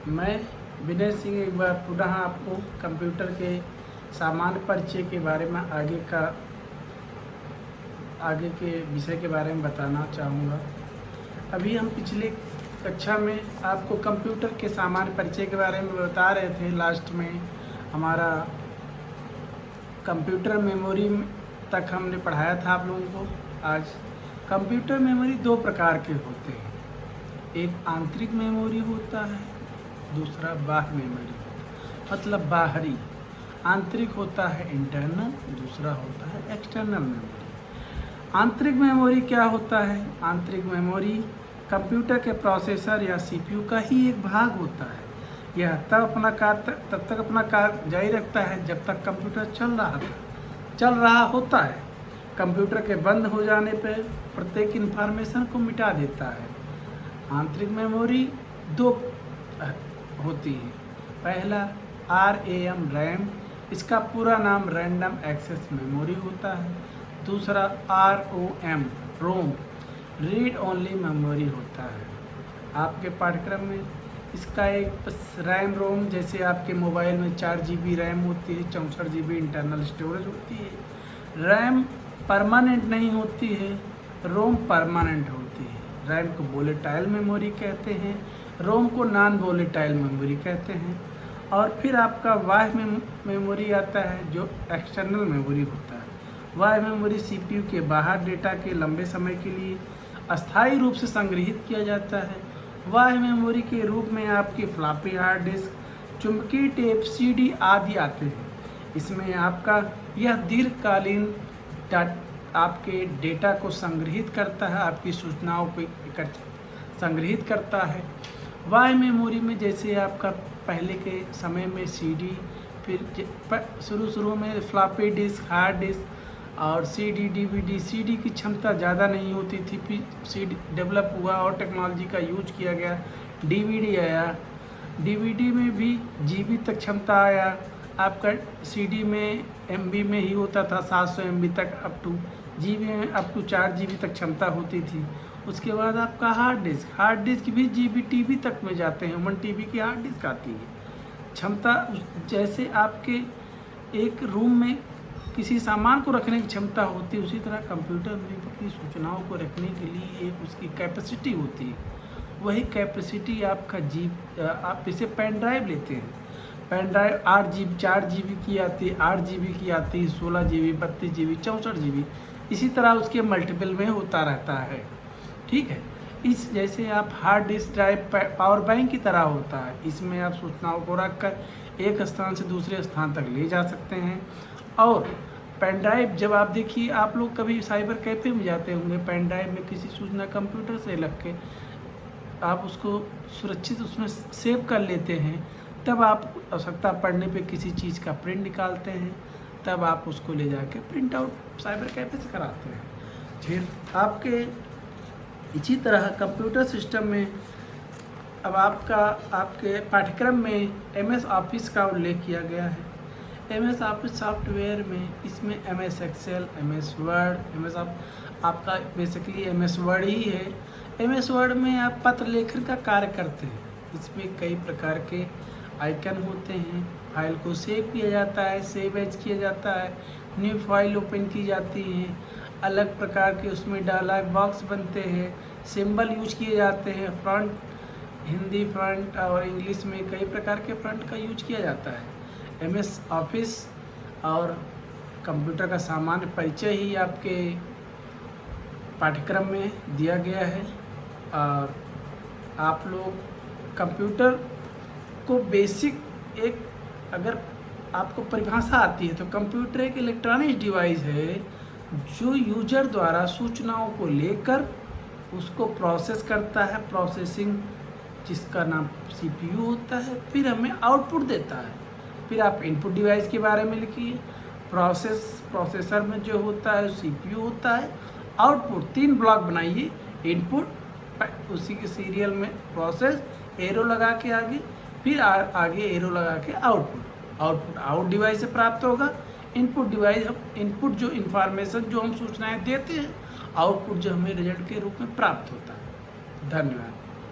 मैं विनय सिंह एक बार पुनः आपको कंप्यूटर के सामान्य परिचय के बारे में आगे के विषय के बारे में बताना चाहूँगा। अभी हम पिछले कक्षा में आपको कंप्यूटर के सामान्य परिचय के बारे में बता रहे थे। लास्ट में हमारा कंप्यूटर मेमोरी तक हमने पढ़ाया था आप लोगों को। आज कंप्यूटर मेमोरी दो प्रकार के होते हैं, एक आंतरिक मेमोरी होता है, दूसरा बाह्य मेमोरी, मतलब बाहरी। आंतरिक होता है इंटरनल, दूसरा होता है एक्सटर्नल मेमोरी। आंतरिक मेमोरी क्या होता है? आंतरिक मेमोरी कंप्यूटर के प्रोसेसर या सीपीयू का ही एक भाग होता है। यह तब तक अपना कार्य जारी रखता है जब तक कंप्यूटर चल रहा होता है। कंप्यूटर के बंद हो जाने पर प्रत्येक इन्फॉर्मेशन को मिटा देता है। आंतरिक मेमोरी दो होती है। पहला RAM रैम, इसका पूरा नाम रैंडम एक्सेस मेमोरी होता है। दूसरा रोम रीड ओनली मेमोरी होता है। आपके पाठ्यक्रम में इसका एक रैम रोम, जैसे आपके मोबाइल में 4 GB रैम होती है, 64 GB इंटरनल स्टोरेज होती है। रैम परमानेंट नहीं होती है, रोम परमानेंट होती है। रैम को वोलेटाइल मेमोरी कहते हैं, रोम को नॉन वोलेटाइल मेमोरी कहते हैं। और फिर आपका बाह्य मेमोरी आता है जो एक्सटर्नल मेमोरी होता है। बाह्य मेमोरी सीपीयू के बाहर डेटा के लंबे समय के लिए अस्थायी रूप से संग्रहित किया जाता है। बाह्य मेमोरी के रूप में आपकी फ्लॉपी हार्ड डिस्क, चुंबकीय टेप, CD आदि आते हैं। इसमें आपका यह दीर्घकालीन आपके डेटा को संग्रहित करता है, आपकी सूचनाओं को संग्रहित करता है। बाह्य मेमोरी में जैसे आपका पहले के समय में CD, फिर शुरू में फ्लॉपी डिस्क, हार्ड डिस्क और CD, DVD। CD की क्षमता ज़्यादा नहीं होती थी, फिर CD डेवलप हुआ और टेक्नोलॉजी का यूज किया गया। DVD आया, DVD में भी GB तक क्षमता आया। आपका CD में MB में ही होता था, 700 MB तक, अप टू GB में अप टू 4 GB तक क्षमता होती थी। उसके बाद आपका हार्ड डिस्क भी GB TB तक में जाते हैं, 1 TB की हार्ड डिस्क आती है। क्षमता जैसे आपके एक रूम में किसी सामान को रखने की क्षमता होती है, उसी तरह कंप्यूटर में की सूचनाओं को रखने के लिए एक उसकी कैपेसिटी होती है। वही कैपेसिटी आपका आप इसे पेन ड्राइव लेते हैं। पेन ड्राइव 8 GB 4 GB की आती है, 8 GB की आती है, 16 GB, 32 GB, 64 GB, इसी तरह उसके मल्टीपल में होता रहता है। ठीक है। इस जैसे आप hard disk drive power bank की तरह होता है। इसमें आप सूचनाओं को रखकर एक स्थान से दूसरे स्थान तक ले जा सकते हैं। और पेन ड्राइव, जब आप देखिए, आप लोग कभी साइबर कैफ़े में जाते होंगे, पेन ड्राइव में किसी सूचना कंप्यूटर से लग के आप उसको सुरक्षित उसमें सेव कर लेते हैं। तब आप आवश्यकता पड़ने पे किसी चीज़ का प्रिंट निकालते हैं, तब आप उसको ले जाके प्रिंट आउट साइबर कैफ़े से कराते हैं। फिर आपके इसी तरह कंप्यूटर सिस्टम में अब आपके पाठ्यक्रम में MS ऑफिस का उल्लेख किया गया है। MS ऑफिस सॉफ्टवेयर में इसमें MS एक्सेल, MS वर्ड, आपका बेसिकली MS वर्ड ही है। MS वर्ड में आप पत्र लेखन का कार्य करते हैं। इसमें कई प्रकार के आइकन होते हैं। फाइल को सेव किया जाता है, सेव एज किया जाता है, न्यू फाइल ओपन की जाती है, अलग प्रकार के उसमें डायलॉग बॉक्स बनते हैं, सिंबल यूज किए जाते हैं, फ्रंट, हिंदी फ्रंट और इंग्लिश में कई प्रकार के फ्रंट का यूज किया जाता है। MS ऑफिस और कंप्यूटर का सामान्य परिचय ही आपके पाठ्यक्रम में दिया गया है। और आप लोग कंप्यूटर को बेसिक अगर आपको परिभाषा आती है तो कंप्यूटर एक इलेक्ट्रॉनिक डिवाइस है जो यूजर द्वारा सूचनाओं को लेकर उसको प्रोसेस करता है, प्रोसेसिंग जिसका नाम CPU होता है, फिर हमें आउटपुट देता है। फिर आप इनपुट डिवाइस के बारे में लिखिए। प्रोसेसर में जो होता है CPU होता है, आउटपुट 3 ब्लॉक बनाइए, इनपुट, उसी के सीरियल में प्रोसेस, एरो लगा के आगे, फिर आगे एरो लगा के आउटपुट आउट डिवाइस से प्राप्त होगा। इनपुट जो इन्फॉर्मेशन जो हम सूचनाएं देते हैं, आउटपुट जो हमें रिजल्ट के रूप में प्राप्त होता है। धन्यवाद।